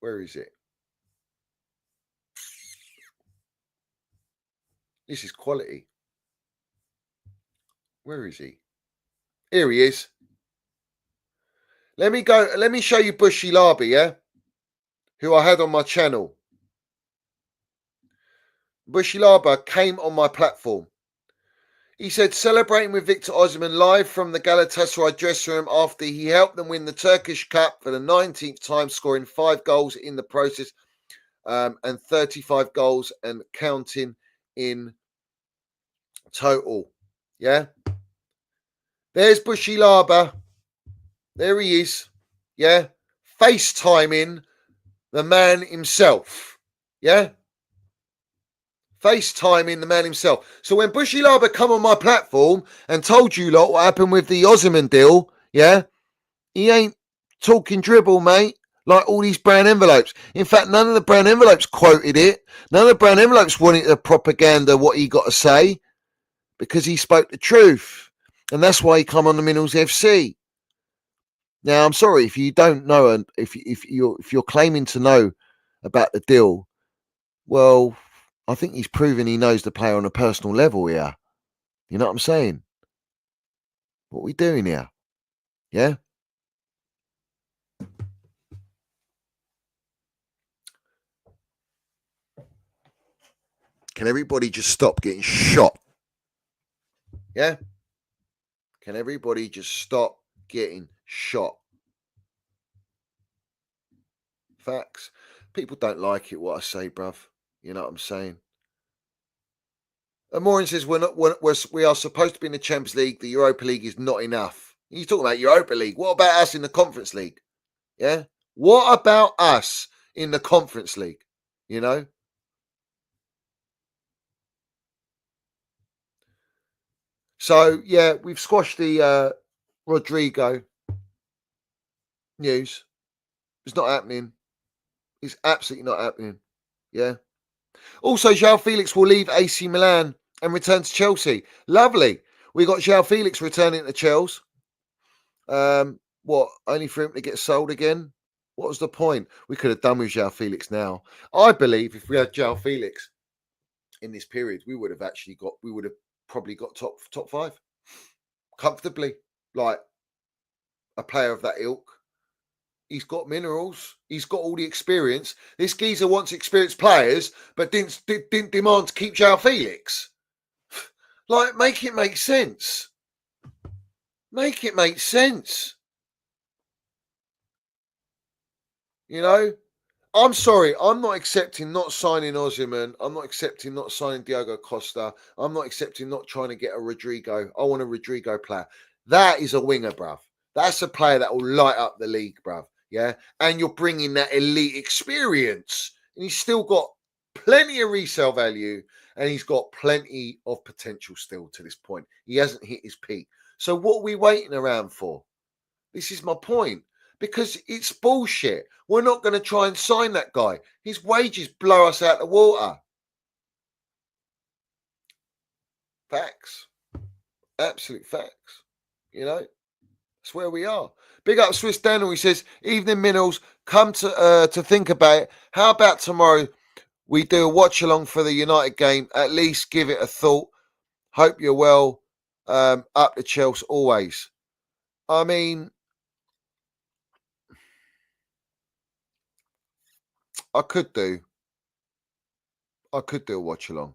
Where is it? This is quality. Where is he? Here he is. Let me show you Bushy Larby, yeah? Who I had on my channel. Bushy Larby came on my platform. He said, celebrating with Victor Osimhen live from the Galatasaray dressing room after he helped them win the Turkish Cup for the 19th time, scoring 5 goals in the process and 35 goals and counting in total. Yeah. There's Bushy Laba. There he is. Yeah. FaceTiming the man himself. Yeah. FaceTiming the man himself. So when Bushy Laba come on my platform and told you lot what happened with the Osimhen deal, yeah, he ain't talking dribble, mate, like all these brown envelopes. In fact, none of the brown envelopes quoted it. None of the brown envelopes wanted the propaganda, what he got to say, because he spoke the truth. And that's why he come on the Minerals FC. Now, I'm sorry, if you don't know, and if you're claiming to know about the deal, well, I think he's proven he knows the player on a personal level here. You know what I'm saying? What are we doing here? Yeah? Can everybody just stop getting shot? Yeah? Can everybody just stop getting shot? Facts. People don't like it, what I say, bruv. You know what I'm saying? Amorim says we are supposed to be in the Champions League. The Europa League is not enough. He's talking about Europa League. What about us in the Conference League? Yeah? What about us in the Conference League? You know? So, yeah, we've squashed the Rodrygo news. It's not happening. It's absolutely not happening. Yeah? Also, João Felix will leave AC Milan and return to Chelsea. Lovely. We got João Felix returning to Chelsea. What? Only for him to get sold again? What was the point? We could have done with João Felix now. I believe if we had João Felix in this period, we would have probably got top 5 comfortably. Like a player of that ilk. He's got minerals. He's got all the experience. This geezer wants experienced players, but didn't demand to keep João Felix. Like, make it make sense. Make it make sense. You know? I'm sorry. I'm not accepting not signing Osimhen. I'm not accepting not signing Diogo Costa. I'm not accepting not trying to get a Rodrigo. I want a Rodrigo player. That is a winger, bruv. That's a player that will light up the league, bruv. Yeah? And you're bringing that elite experience. And he's still got plenty of resale value. And he's got plenty of potential still to this point. He hasn't hit his peak. So what are we waiting around for? This is my point. Because it's bullshit. We're not going to try and sign that guy. His wages blow us out the water. Facts. Absolute facts. You know? That's where we are. Big up Swiss Daniel. He says, evening Minerals, come to think about it. How about tomorrow we do a watch along for the United game? At least give it a thought. Hope you're well. Up to Chelsea always. I mean, I could do a watch along.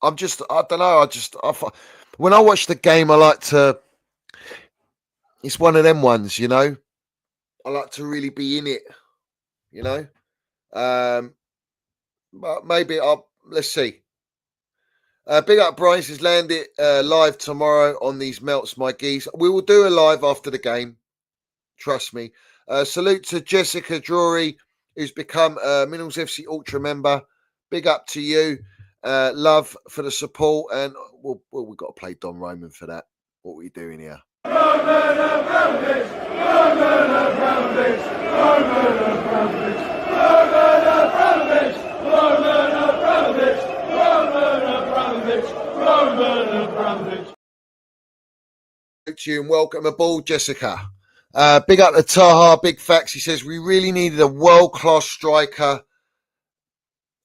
I don't know. When I watch the game, I like to, it's one of them ones, you know, I like to really be in it, you know, but maybe let's see. Big up Brian says, land it live tomorrow on these melts, my geese. We will do a live after the game. Trust me. Salute to Jessica Drury, who's become a Minerals FC Ultra member. Big up to you. Love for the support. And we've got to play Don Roman for that. What are we doing here? Roman Abramovich! Roman Abramovich! Roman Abramovich! Roman Abramovich! Roman Abramovich! Roman Abramovich! Roman Abramovich! Thank you and welcome aboard, Jessica. Big up to Taha, big facts. He says, we really needed a world-class striker.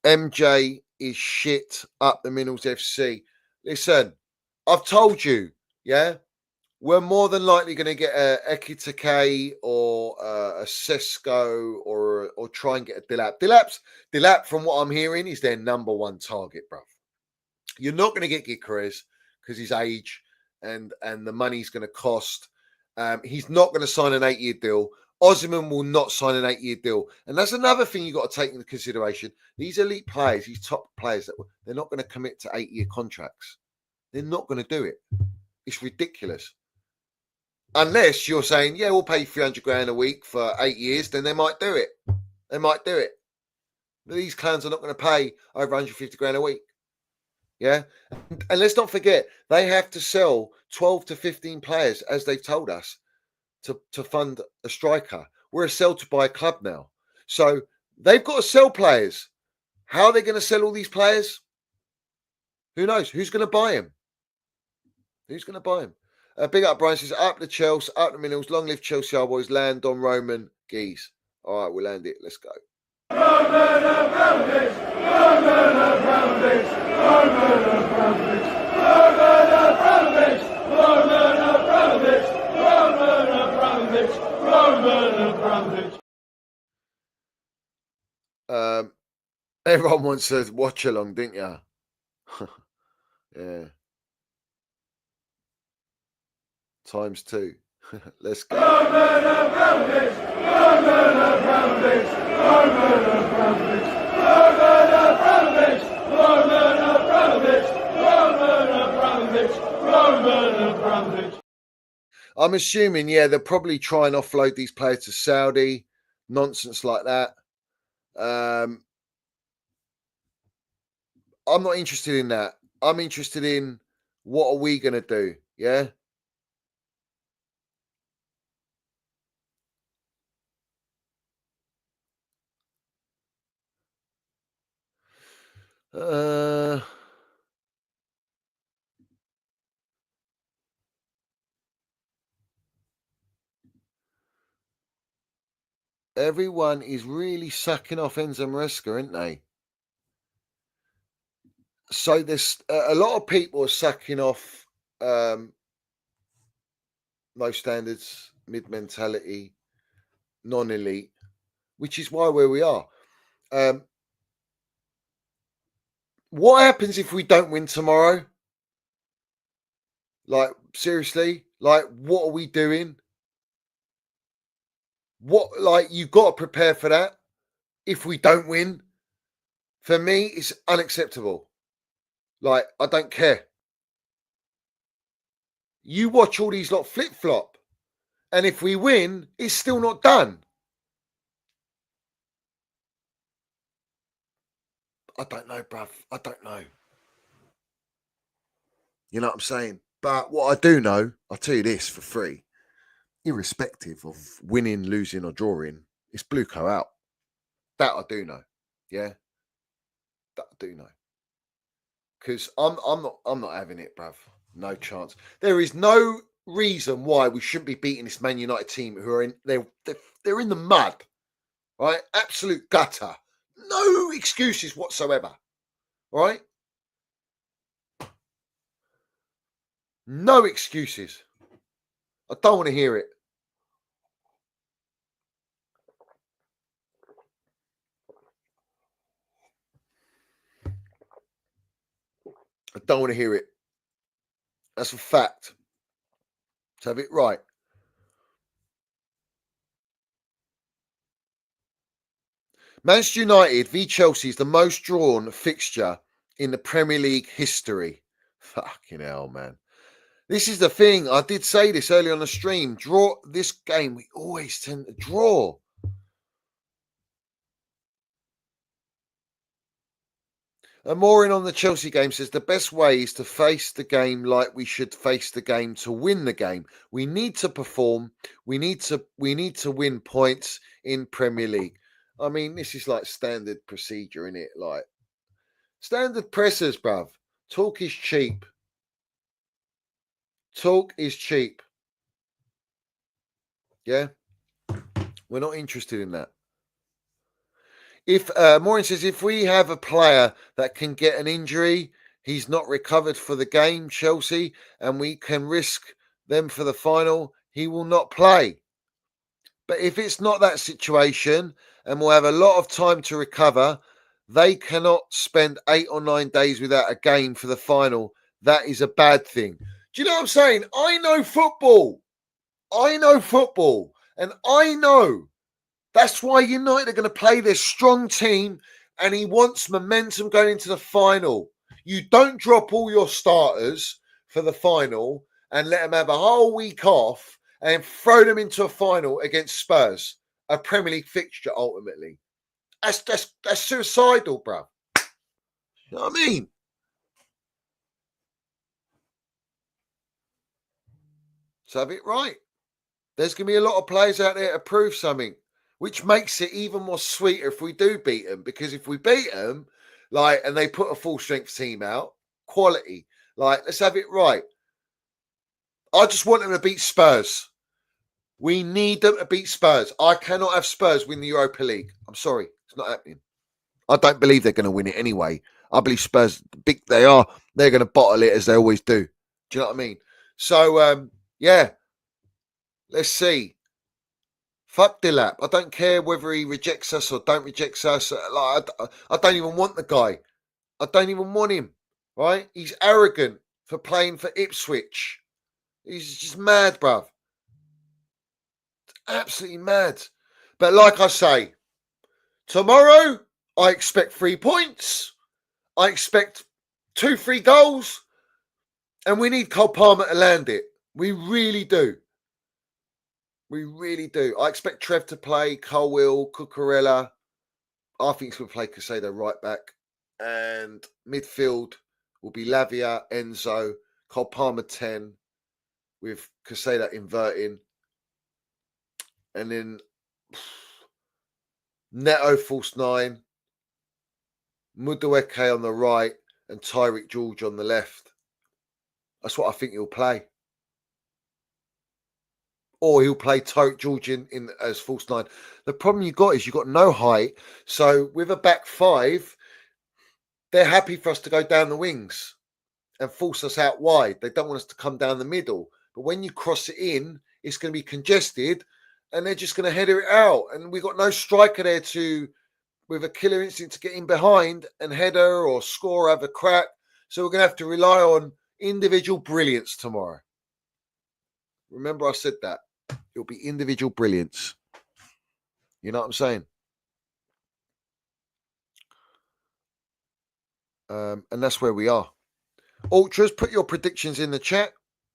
MJ is shit up the Minerals FC. Listen, I've told you, yeah, we're more than likely going to get a Ekitike or a Sesko or try and get a Dilap. Dilap, from what I'm hearing, is their number one target, bruv. You're not going to get Gyökeres because his age and the money's going to cost. He's not going to sign an 8-year deal. Osimhen will not sign an 8-year deal. And that's another thing you've got to take into consideration. These elite players, these top players, they're not going to commit to 8-year contracts. They're not going to do it. It's ridiculous. Unless you're saying, yeah, we'll pay 300 grand a week for 8 years, then they might do it. They might do it. But these clowns are not going to pay over 150 grand a week. Yeah. And let's not forget, they have to sell 12 to 15 players, as they've told us, to fund a striker. We're a sell to buy club now. So they've got to sell players. How are they going to sell all these players? Who knows? Who's going to buy them? Who's going to buy them? Big up, Brian says, up the Chelsea, up the Minerals, long live Chelsea, our boys, land on Roman Geese. All right, we'll land it. Let's go. Roman Abramovich, Roman Abramovich, Roman Abramovich, Roman Abramovich, Roman Abramovich, Roman Abramovich, Roman Abramovich. Everyone wants to watch along, didn't you? Yeah. ×2. Let's go. Roman Abramovich, Roman Abramovich, Roman Abramovich, Roman Abramovich, Roman Abramovich, Roman Abramovich, Roman Abramovich. I'm assuming, yeah, they'll probably try and offload these players to Saudi. Nonsense like that. I'm not interested in that. I'm interested in what are we going to do, yeah? Everyone is really sucking off Enzo Maresca, aren't they? So there's a lot of people are sucking off low standards, mid mentality, non-elite, which is why where we are. What happens if we don't win tomorrow? Like, seriously? Like, what are we doing? What, like, you've got to prepare for that. If we don't win, for me, it's unacceptable. Like, I don't care. You watch all these lot flip-flop. And if we win, it's still not done. I don't know, bruv. I don't know. You know what I'm saying? But what I do know, I'll tell you this for free. Irrespective of winning, losing or drawing, it's Blueco out. That I do know. Yeah? That I do know. Because I'm not having it, bruv. No chance. There is no reason why we shouldn't be beating this Man United team who are in they're in the mud. Right? Absolute gutter. No excuses whatsoever. Right? No excuses. I don't want to hear it. I don't want to hear it. That's a fact. Let's have it right. Manchester United v Chelsea is the most drawn fixture in the Premier League history. Fucking hell, man. This is the thing. I did say this earlier on the stream. Draw this game. We always tend to draw. Amorim on the Chelsea game says the best way is to face the game like we should face the game to win the game. We need to perform. We need to win points in Premier League. I mean, this is like standard procedure, isn't it? Like standard pressers, bruv. Talk is cheap. Talk is cheap. Yeah? We're not interested in that. If Maureen says, if we have a player that can get an injury, he's not recovered for the game, Chelsea, and we can risk them for the final, he will not play. But if it's not that situation and we'll have a lot of time to recover, They cannot spend 8 or 9 days without a game for the final. That is a bad thing. Do you know what I'm saying? I know football. And I know that's why United are going to play their strong team, and he wants momentum going into the final. You don't drop all your starters for the final and let them have a whole week off and throw them into a final against Spurs, a Premier League fixture ultimately. That's suicidal, bro. You know what I mean? So have it right. There's going to be a lot of players out there to prove something, which makes it even more sweeter if we do beat them. Because if we beat them, and they put a full strength team out, quality, let's have it right. I just want them to beat Spurs. We need them to beat Spurs. I cannot have Spurs win the Europa League. I'm sorry. It's not happening. I don't believe they're going to win it anyway. I believe Spurs, big they are, they're going to bottle it as they always do. Do you know what I mean? So, yeah. Let's see. Fuck Dilap. I don't care whether he rejects us or don't reject us. I don't even want the guy. I don't even want him. Right? He's arrogant for playing for Ipswich. He's just mad, bruv. Absolutely mad. But like I say, tomorrow I expect 3 points. I expect 2-3 goals. And we need Cole Palmer to land it. We really do. We really do. I expect Trev to play, Colwill, Cucurella. I think he's going to play Casado right back. And midfield will be Lavia, Enzo, Cole Palmer 10 with Casado inverting. And then Neto false 9, Mudueke on the right, and Tyreek George on the left. That's what I think he'll play. Or he'll play Tyreek George in as false 9. The problem you've got is you've got no height. So with a back 5, they're happy for us to go down the wings and force us out wide. They don't want us to come down the middle. But when you cross it in, it's going to be congested and they're just going to header it out. And we've got no striker there with a killer instinct to get in behind and header or score, have a crack. So we're going to have to rely on individual brilliance tomorrow. Remember I said that. It'll be individual brilliance. You know what I'm saying? And that's where we are. Ultras, put your predictions in the chat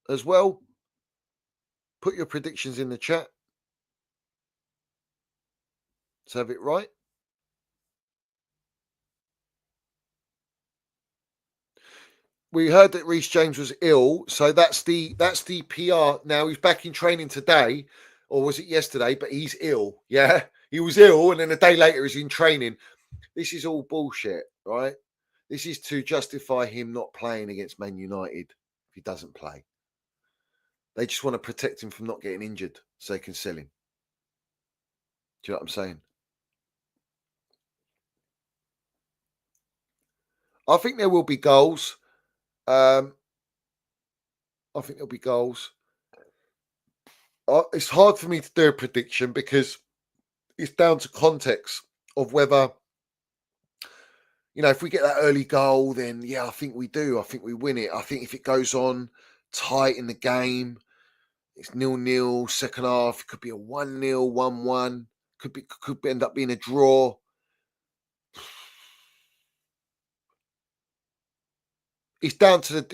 as well. Put your predictions in the chat. Let's have it right. We heard that Reece James was ill, so that's the PR. Now he's back in training today, or was it yesterday? But he's ill. Yeah, he was ill, and then a day later he's in training. This is all bullshit, right? This is to justify him not playing against Man United if he doesn't play. They just want to protect him from not getting injured so they can sell him. Do you know what I'm saying? I think there will be goals. I think there'll be goals. It's hard for me to do a prediction because it's down to context of whether, if we get that early goal, then yeah, I think we do. I think we win it. I think if it goes on tight in the game, it's 0-0, second half, it could be a 1-0, 1-1, could end up being a draw. It's down to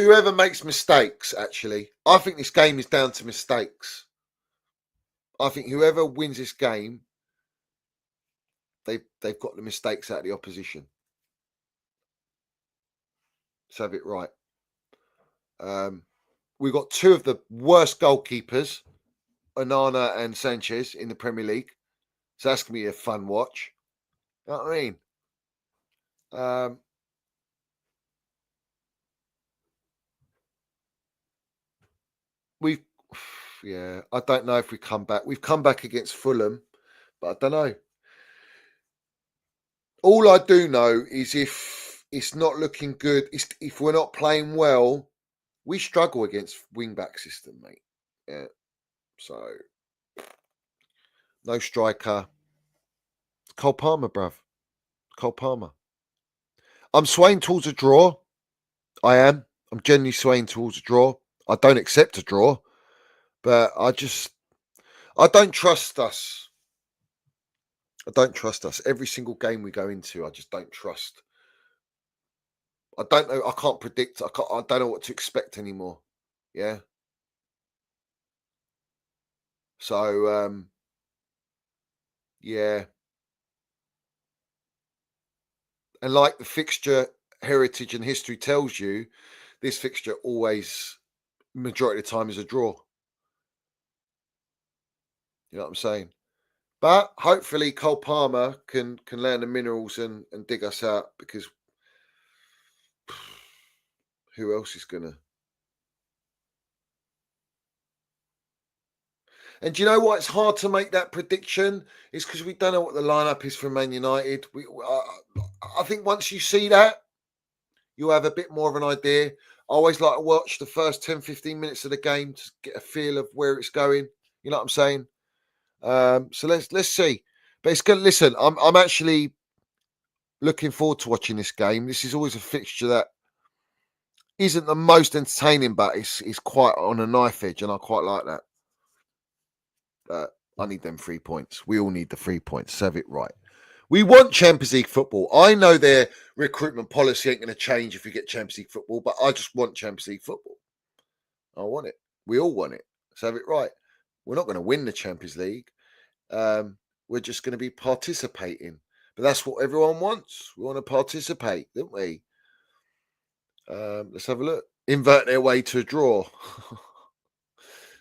whoever makes mistakes, actually. I think this game is down to mistakes. I think whoever wins this game, they've got the mistakes out of the opposition. Let's have it right. We've got 2 of the worst goalkeepers, Onana and Sanchez, in the Premier League. So that's going to be a fun watch. You know what I mean? I don't know if we come back. We've come back against Fulham, but I don't know. All I do know is if it's not looking good, if we're not playing well, we struggle against wing-back system, mate. Yeah. So, no striker. Cole Palmer, bruv. Cole Palmer. I'm swaying towards a draw. I am. I'm genuinely swaying towards a draw. I don't accept a draw, but I don't trust us. I don't trust us. Every single game we go into, I just don't trust. I don't know. I can't predict. I don't know what to expect anymore. Yeah. So, yeah. And like the fixture heritage and history tells you, this fixture always, majority of the time, is a draw. You know what I'm saying? But hopefully Cole Palmer can land the minerals and dig us out, because who else is going to? And do you know why it's hard to make that prediction? It's because we don't know what the lineup is for Man United. I think once you see that, you'll have a bit more of an idea. I always like to watch the first 10, 15 minutes of the game to get a feel of where it's going. You know what I'm saying? So let's see. But it's good. Listen, I'm actually looking forward to watching this game. This is always a fixture that isn't the most entertaining, but it's quite on a knife edge, and I quite like that. But I need them 3 points. We all need the 3 points. Have it right. We want Champions League football. I know their recruitment policy ain't going to change if you get Champions League football, but I just want Champions League football. I want it. We all want it. So have it right. We're not going to win the Champions League. We're just going to be participating. But that's what everyone wants. We want to participate, don't we? Let's have a look. Invert their way to a draw.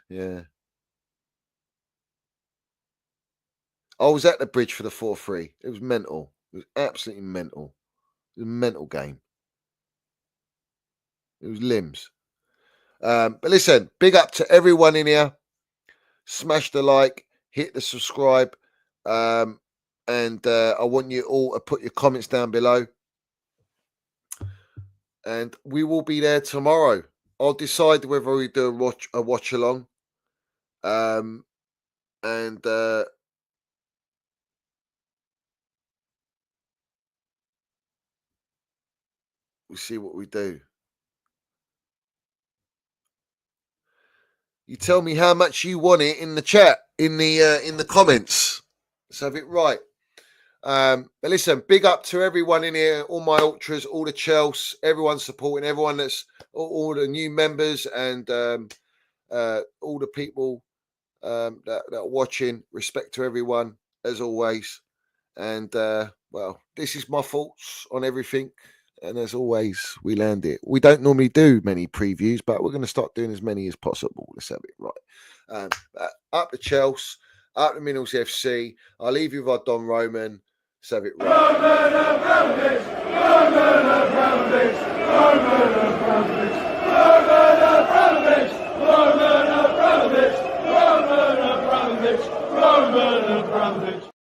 Yeah. I was at the bridge for the 4-3. It was mental. It was absolutely mental. It was a mental game. It was limbs. But listen, big up to everyone in here. Smash the like, hit the subscribe. And I want you all to put your comments down below. And we will be there tomorrow. I'll decide whether we do a watch along. We'll see what we do. You tell me how much you want it in the chat, in the comments. Let's have it right. But listen, big up to everyone in here, all my ultras, all the Chelsea, everyone supporting, everyone that's all the new members, and all the people that are watching. Respect to everyone as always. And well, this is my thoughts on everything. And as always, we land it. We don't normally do many previews, but we're going to start doing as many as possible. Let's have it right. Up the Chelsea, up the Minerals FC. I'll leave you with our Don Roman. Let's have it right. Roman Abramovich, Roman Abramovich, Roman Abramovich, Roman Abramovich, Roman Abramovich, Roman Abramovich, Roman Abramovich.